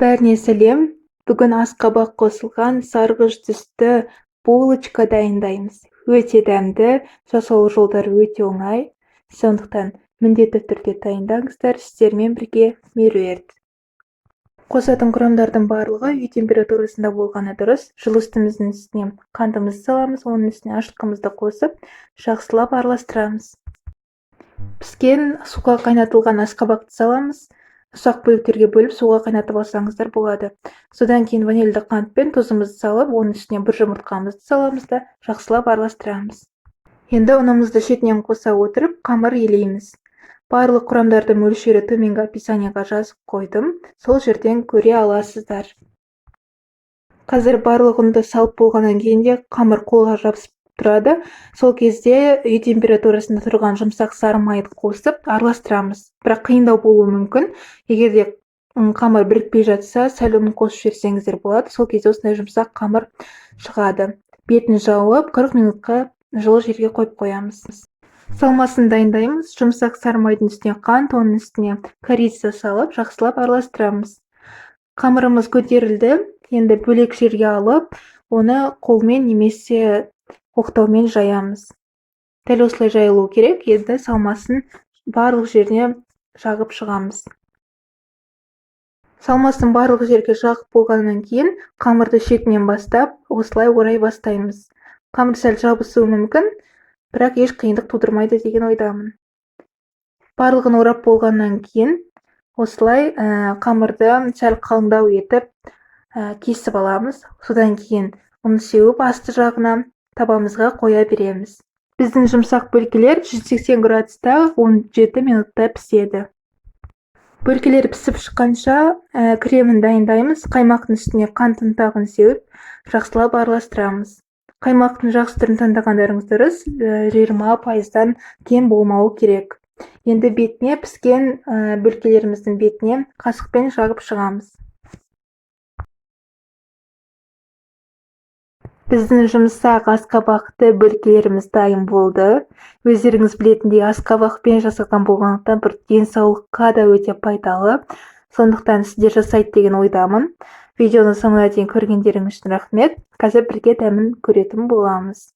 Бәріне сәлем. Бүгін асқабақ қосылған сарғыш түсті булочка дайындаймыз. Өте дәмді, жасау жолдары өте оңай. Сондықтан міндетті түрде дайындаңыздар, сіздермен бірге меруерт. Қосатын құрамдардың барлығы үй температурасында болғаны дұрыс. Жылы үстіміздің үстіне қантымызды саламыз, оның үстіне ашытқымызды қосып, жақсылап араластырамыз. Піскен суға қайнатылған асқабақты саламыз. Ұсақ бөліктерге бөліп суға қайнатып алсаңыздар болады. Содан кейін ванильді қант пен тұзымызды салып, оның үстіне бір жұмыртқамызды саламыз да жақсылап араластырамыз. Енді ұнымызды шетінен қоса отырып, қамыр елейміз. Барлық құрамдарды мөлшері төменгі описанияға жазып қойдым. Сол жерден көре аласыздар. Қазір барлық ұнды салып болғаннан кейін де қамыр қолға жабысып тұрады. Сол кезде үй температурасында тұрған жұмсақ сары майды қосып араластырамыз. Бірақ қиындау болуы мүмкін. Егер де қамыр бірікпей жатса, сәл ұнын қосып жіберсеңіздер болады. Сол кезде осындай жұмсақ қамыр шығады. Бетін жауып, 40 минутқа жылы жерге қойып қоямыз. Салмасын дайындаймыз. Жұмсақ сары майдың үстіне қант, оның үстіне корица салып, жақсылап араластырамыз. Қамырымыз көтерілді. Енді бөлек жерге алып, оны қолмен немесе оқтаумен жаямыз. Дәл осылай жайылу керек. Енді салмасын барлық жеріне жағып шығамыз. Салмасын барлық жерге жағып болғаннан кейін қамырды шетінен бастап, осылай орай бастаймыз. Қамыр сәл жабысуы мүмкін, бірақ еш қиындық тудырмайды деген ойдамын. Барлығын орап болғаннан кейін осылай қамырды сәл қалыңдау етіп кесіп аламыз. Содан кейін ұн сеуіп асты жағына табамызға қоя береміз. Біздің жұмсақ бөлкелер 180 градуста 17 минутта піседі. Бөлкелер пісіп шыққанша кремін дайындаймыз. Қаймақтың үстіне қант ұнтағын сеуіп, жақсылап араластырамыз. Қаймақтың жақсы түрін таңдағандарыңыз дұрыс, 20%-дан кем болмауы керек. Енді бетіне піскен бөлкелеріміздің бетіне қасықпен жағып шығамыз. Біздің жұмсақ асқабақты бөлкелеріміз дайын болды. Өздеріңіз білетіндей асқабақпен жасалған болғандықтан бір денсаулыққа да өте пайдалы. Сондықтан сіздер жасайды деген ойдамын. Видеоны соңына дейін көргендеріңіз үшін рахмет. Қазір бірге дәмін көретін боламыз.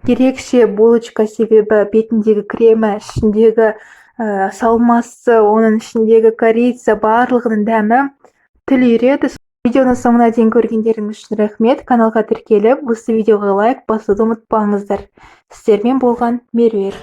Ерекше булочка себебі бетіндегі кремі, ішіндегі салмасы, оның ішіндегі корица, барлығының дәмі тіл үйреді. Видеоны соңына дейін көргендеріңіз үшін рахмет. Каналға тіркеліп, осы видеоға лайк басуды ұмытпаңыздар. Сіздермен болған меруерт.